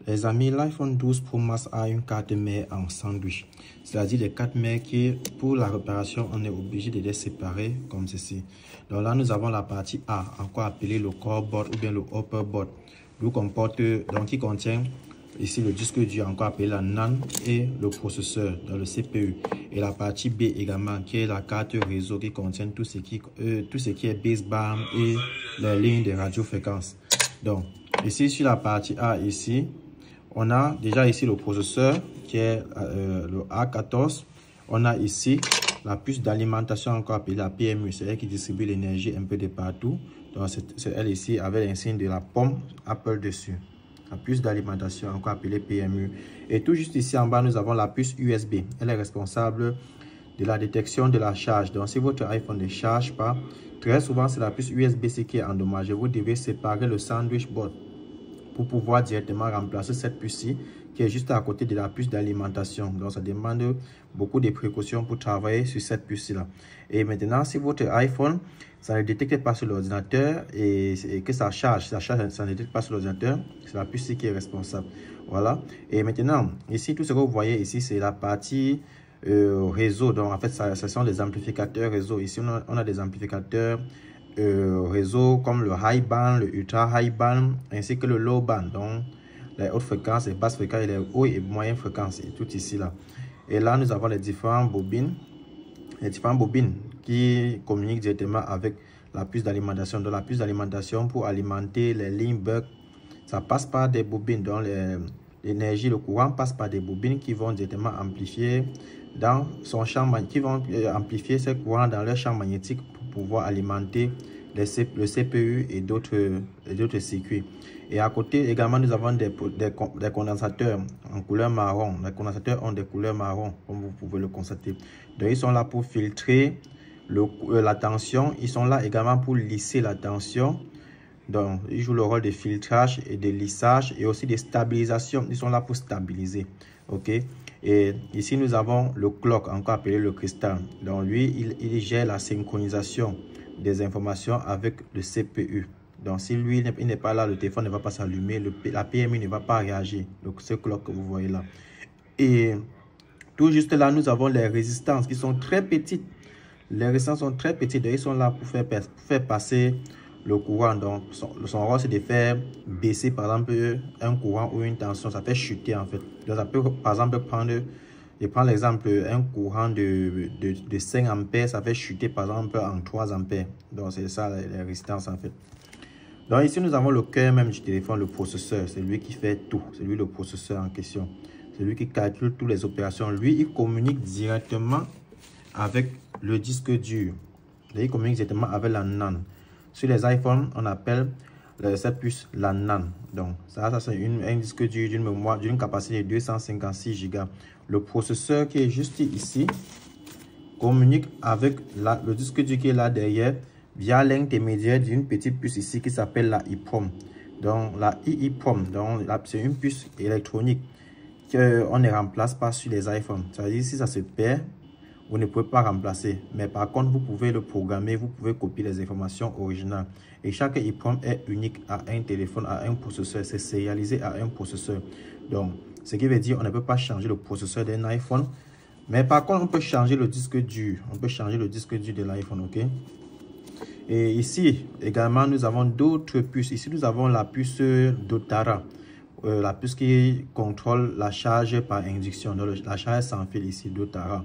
Les amis, l'iPhone 12 Pro Max a une carte mère en sandwich. C'est-à-dire les cartes mères qui, pour la réparation, on est obligé de les séparer comme ceci. Donc là, nous avons la partie A, encore appelée le core board ou bien le upper board. Qui contient ici le disque dur, encore appelé la NAND, et le processeur dans le CPU. Et la partie B également, qui est la carte réseau qui contient tout ce qui est baseband et les lignes de radiofréquence. Donc, ici sur la partie A, ici, on a déjà ici le processeur qui est le A14. On a ici la puce d'alimentation encore appelée la PMU, c'est elle qui distribue l'énergie un peu de partout. Donc c'est elle ici avec l'insigne de la pomme Apple dessus. La puce d'alimentation encore appelée PMU. Et tout juste ici en bas, nous avons la puce USB. Elle est responsable de la détection de la charge. Donc si votre iPhone ne charge pas, très souvent c'est la puce USB-C qui est endommagée. Vous devez séparer le sandwich board pour pouvoir directement remplacer cette puce-ci qui est juste à côté de la puce d'alimentation. Donc ça demande beaucoup de précautions pour travailler sur cette puce-là. Et maintenant, si votre iPhone, ça ne détecte pas sur l'ordinateur et que ça charge, ça ne détecte pas sur l'ordinateur, c'est la puce qui est responsable. Voilà. Et maintenant, ici, tout ce que vous voyez ici, c'est la partie réseau. Donc en fait, ce sont des amplificateurs réseau. Ici, on a des amplificateurs réseau comme le high band, le ultra high band ainsi que le low band, donc les hautes fréquences, les basses fréquences et les hautes et moyennes fréquences, et tout ici là. Et là nous avons les différentes bobines qui communiquent directement avec la puce d'alimentation. Donc la puce d'alimentation, pour alimenter les lignes buck, ça passe par des bobines, donc l'énergie, le courant passe par des bobines qui vont directement amplifier dans son champ, qui vont amplifier ces courants dans leur champ magnétique pour pouvoir alimenter le CPU et d'autres circuits. Et à côté également, nous avons des condensateurs en couleur marron. Les condensateurs ont des couleurs marron, comme vous pouvez le constater. Donc ils sont là pour filtrer la tension. Ils sont là également pour lisser la tension. Donc ils jouent le rôle de filtrage et de lissage et aussi de stabilisation. Ils sont là pour stabiliser. Ok. Et ici nous avons le clock, encore appelé le cristal. Donc lui, il gère la synchronisation des informations avec le CPU. Donc si lui il n'est pas là, le téléphone ne va pas s'allumer, la PMU ne va pas réagir. Donc ce clock que vous voyez là. Et tout juste là, nous avons les résistances qui sont très petites. Les résistances sont très petites, donc ils sont là pour faire passer le courant. Donc son rôle c'est de faire baisser par exemple un courant ou une tension, ça fait chuter en fait. Donc ça peut par exemple je prends l'exemple, un courant de 5 ampères, ça fait chuter par exemple en 3 ampères. Donc c'est ça les résistances en fait. Donc ici nous avons le cœur même du téléphone, le processeur, c'est lui qui fait tout, c'est lui le processeur en question. C'est lui qui calcule toutes les opérations. Lui, il communique directement avec le disque dur. Il communique directement avec la NAND. Sur les iPhones, on appelle cette puce la NAND. Donc, ça c'est un disque dur d'une mémoire d'une capacité de 256 Go. Le processeur qui est juste ici communique avec le disque dur qui est là derrière via l'intermédiaire d'une petite puce ici qui s'appelle la EEPROM. Donc, la EEPROM, c'est une puce électronique qu'on ne remplace pas sur les iPhones. C'est-à-dire, si ça se perd, vous ne pouvez pas remplacer. Mais par contre, vous pouvez le programmer, vous pouvez copier les informations originales. Et chaque EEPROM est unique à un téléphone, à un processeur. C'est sérialisé à un processeur. Donc, ce qui veut dire qu'on ne peut pas changer le processeur d'un iPhone. Mais par contre, on peut changer le disque dur. On peut changer le disque dur de l'iPhone, ok? Et ici, également, nous avons d'autres puces. Ici, nous avons la puce d'Otara. La puce qui contrôle la charge par induction, donc la charge sans fil ici d'Otara.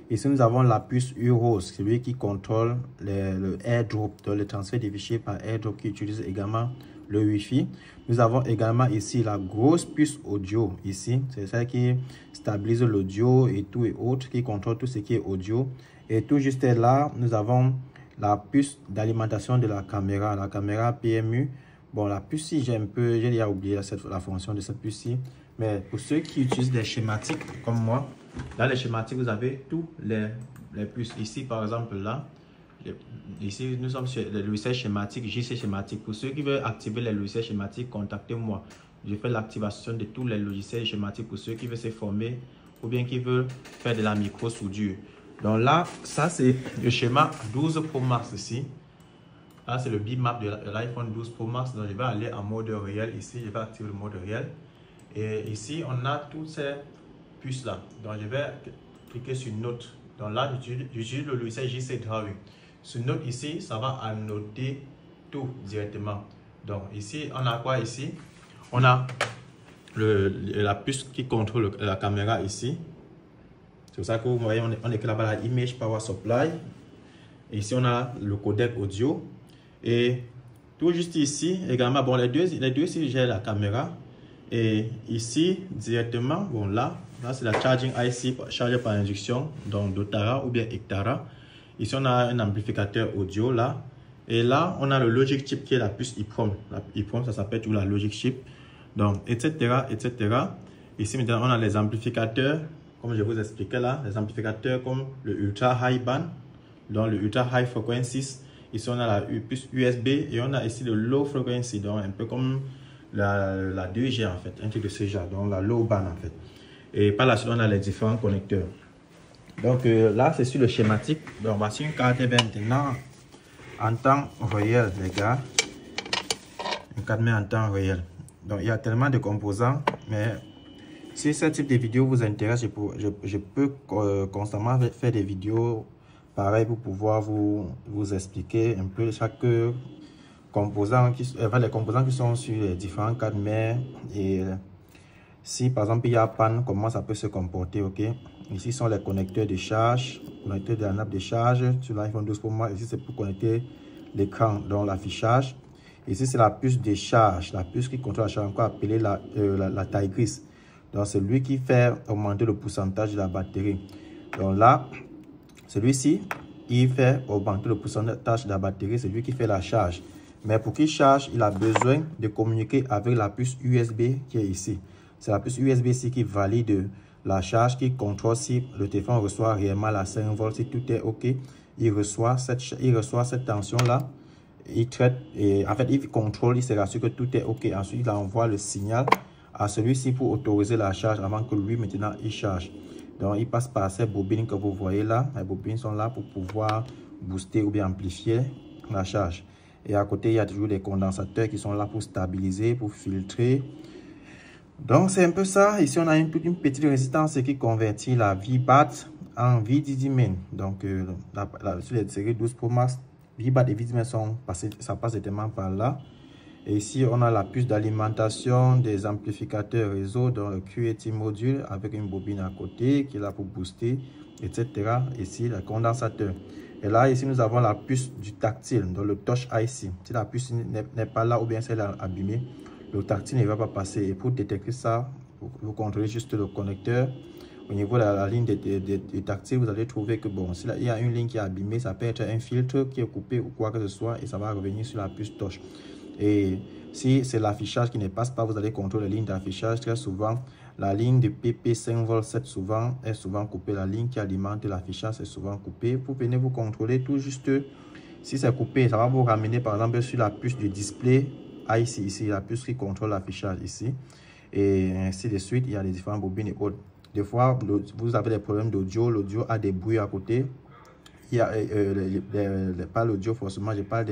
Ici, nous avons la puce UROS, celui qui contrôle le AirDrop, donc le transfert des fichiers par AirDrop qui utilise également le Wi-Fi. Nous avons également ici la grosse puce audio, ici, c'est celle qui stabilise l'audio et tout et autres, qui contrôle tout ce qui est audio. Et tout juste là, nous avons la puce d'alimentation de la caméra PMU. Bon, la puce-ci, j'ai déjà oublié la fonction de cette puce-ci. Mais pour ceux qui utilisent des schématiques comme moi, dans les schématiques, vous avez tous les puces. Ici, par exemple, là, ici, nous sommes sur les logiciels schématiques, JC schématiques. Pour ceux qui veulent activer les logiciels schématiques, contactez-moi. Je fais l'activation de tous les logiciels schématiques pour ceux qui veulent se former ou bien qui veulent faire de la micro-soudure. Donc là, ça, c'est le schéma 12 Pro Max ici. Là, c'est le bitmap de l'iPhone 12 Pro Max. Donc, je vais aller en mode réel ici. Je vais activer le mode réel. Et ici, on a toutes ces puces là. Donc, je vais cliquer sur Note. Donc là, j'utilise le logiciel JC Drawing. Sur Note ici, ça va annoter tout directement. Donc ici, on a quoi ici? On a la puce qui contrôle la caméra ici. C'est pour ça que vous voyez, on écrit là-bas la Image Power Supply. Et ici, on a le codec audio. Et tout juste ici, également, bon, les deux ici, j'ai la caméra. Et ici, directement, bon, là c'est la Charging IC chargée par induction, donc Dotara ou bien Ectara. Ici, on a un amplificateur audio là. Et là, on a le Logic Chip qui est la puce EEPROM. La EEPROM, ça s'appelle tout la Logic Chip. Donc, etc., etc. Ici, maintenant, on a les amplificateurs, comme je vous expliquais là, les amplificateurs comme le Ultra High Band, donc le Ultra High Frequencies. Ici, on a la puce USB et on a ici le Low Frequency, donc un peu comme la 2G en fait, un truc de ce genre, donc la Low Band en fait. Et par la suite, on a les différents connecteurs. Donc là, c'est sur le schématique. Donc, voici une carte maintenant en temps réel, les gars. Une carte mère en temps réel. Donc, il y a tellement de composants, mais si ce type de vidéo vous intéresse, je peux constamment faire des vidéos pareilles pour pouvoir vous expliquer un peu chaque composant, les composants qui sont sur les différents cartes mères et si par exemple il y a panne, comment ça peut se comporter, ok. Ici sont les connecteurs de charge, connecteurs de la nappe de charge sur l'iPhone 12 Pro Max. Ici c'est pour connecter l'écran, donc l'affichage. Ici c'est la puce de charge, la puce qui contrôle la charge, encore appelée la taille grise. Donc c'est lui qui fait augmenter le pourcentage de la batterie. Donc là, celui-ci, il fait augmenter le pourcentage de la batterie, c'est lui qui fait la charge. Mais pour qu'il charge, il a besoin de communiquer avec la puce USB qui est ici. C'est la puce USB ici qui valide la charge, qui contrôle si le téléphone reçoit réellement la 5 volts. Si tout est OK, il reçoit cette tension-là. Il traite et en fait, il contrôle, il se rassure que tout est OK. Ensuite, il envoie le signal à celui-ci pour autoriser la charge avant que lui, maintenant, il charge. Donc, il passe par ces bobines que vous voyez là. Les bobines sont là pour pouvoir booster ou bien amplifier la charge. Et à côté, il y a toujours des condensateurs qui sont là pour stabiliser, pour filtrer. Donc, c'est un peu ça. Ici, on a une petite résistance qui convertit la VBAT en VDD-Min. Donc, sur les séries 12 Pro Max, VBAT et VDD-Min ça passe directement par là. Et ici, on a la puce d'alimentation des amplificateurs réseau dans le QAT module avec une bobine à côté qui est là pour booster, etc. Ici, le condensateur. Et là, ici, nous avons la puce du tactile, dans le Touch IC. Si la puce n'est pas là ou bien c'est abîmée, le tactile ne va pas passer. Et pour détecter ça, vous contrôlez juste le connecteur. Au niveau de la ligne de tactile, vous allez trouver que bon, s'il y a une ligne qui est abîmée, ça peut être un filtre qui est coupé ou quoi que ce soit et ça va revenir sur la puce touch. Et si c'est l'affichage qui ne passe pas, vous allez contrôler la ligne d'affichage. Très souvent, la ligne de PP 5V7 est souvent coupée. La ligne qui alimente l'affichage est souvent coupée. Vous venez vous contrôler tout juste. Si c'est coupé, ça va vous ramener par exemple sur la puce du display IC ici, la puce qui contrôle l'affichage ici. Et ainsi de suite, il y a les différentes bobines et autres. Des fois, vous avez des problèmes d'audio. L'audio a des bruits à côté. Il y a pas l'audio forcément, je parle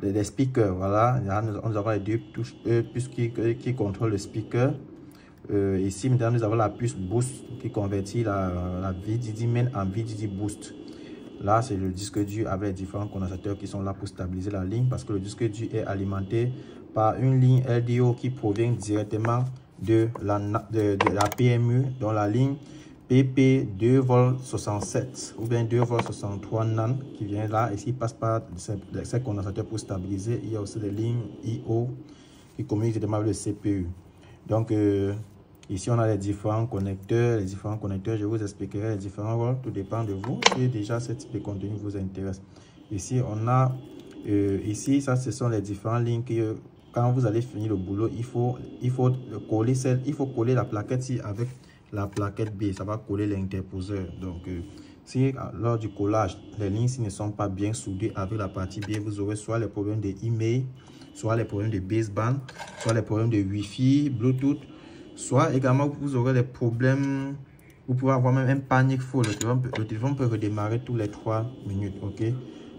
des speakers. Voilà, nous avons les deux puces qui contrôlent le speaker. Ici, maintenant, nous avons la puce Boost qui convertit la VDD-Min en VDD Boost. Là, c'est le disque dur avec les différents condensateurs qui sont là pour stabiliser la ligne parce que le disque dur est alimenté par une ligne LDO qui provient directement de la PMU dans la ligne PP 2V67 ou bien 2V63 NAND qui vient là et qui passe par ces condensateurs pour stabiliser. Il y a aussi des lignes IO qui communiquent directement avec le CPU. Donc, ici, on a les différents connecteurs. Je vous expliquerai les différents rôles. Tout dépend de vous. Si déjà ce type de contenu vous intéresse. Ici, on a... ici, ça, ce sont les différentes lignes que... Quand vous allez finir le boulot, il faut coller la plaquette ici avec la plaquette B. Ça va coller l'interposeur. Donc, si lors du collage, les lignes ne sont pas bien soudées avec la partie B, vous aurez soit les problèmes de email, soit les problèmes de baseband, soit les problèmes de Wi-Fi, Bluetooth, soit également vous aurez des problèmes, vous pouvez avoir même un panic fault. Le téléphone peut redémarrer tous les 3 minutes. Ok,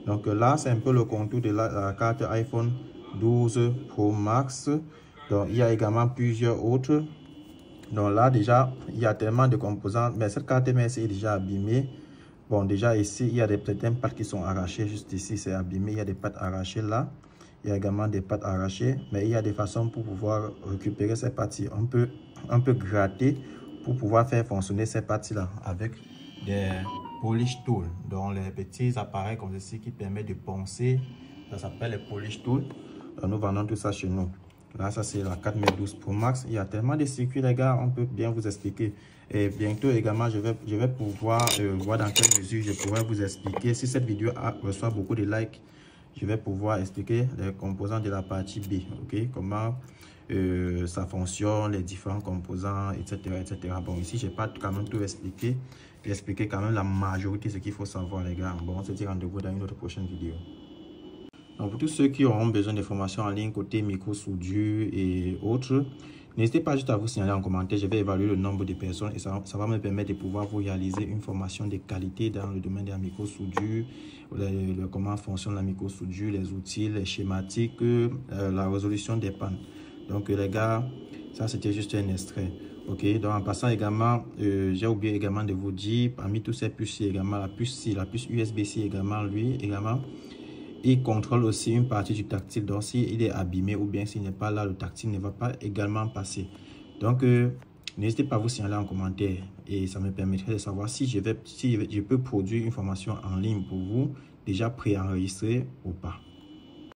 donc là, c'est un peu le contour de la carte iPhone 12 Pro Max. Donc, il y a également plusieurs autres. Donc là, déjà, il y a tellement de composants. Mais cette carte MSI est déjà abîmée. Bon, déjà ici, il y a certaines pattes qui sont arrachées. Juste ici, c'est abîmé. Il y a des pattes arrachées là. Il y a également des pattes arrachées. Mais il y a des façons pour pouvoir récupérer ces parties. On peut gratter pour pouvoir faire fonctionner ces parties-là avec des polish tools. Donc, les petits appareils comme ceci qui permettent de poncer. Ça s'appelle les polish tools. Donc, nous vendons tout ça chez nous. Là, ça c'est la 4M12 Pro Max. Il y a tellement de circuits, les gars, on peut bien vous expliquer. Et bientôt également, je vais pouvoir voir dans quelle mesure je pourrais vous expliquer. Si cette vidéo reçoit beaucoup de likes, je vais pouvoir expliquer les composants de la partie B. Ok, comment ça fonctionne, les différents composants, etc. etc. Bon, ici, je n'ai pas quand même tout expliqué. J'ai expliqué quand même la majorité de ce qu'il faut savoir, les gars. Bon, on se dit rendez-vous dans une autre prochaine vidéo. Donc, pour tous ceux qui auront besoin d'informations en ligne côté micro-soudure et autres, n'hésitez pas juste à vous signaler en commentaire. Je vais évaluer le nombre de personnes et ça va me permettre de pouvoir vous réaliser une formation de qualité dans le domaine de la micro-soudure, comment fonctionne la micro-soudure, les outils, les schématiques, la résolution des pannes. Donc, les gars, ça c'était juste un extrait. Ok, donc en passant également, j'ai oublié également de vous dire, parmi tous ces puces, également la puce USB-C également, il contrôle aussi une partie du tactile. Donc, s'il est abîmé ou bien s'il n'est pas là, le tactile ne va pas également passer. Donc, n'hésitez pas à vous signaler en commentaire et ça me permettrait de savoir si je peux produire une formation en ligne pour vous, déjà préenregistrée ou pas.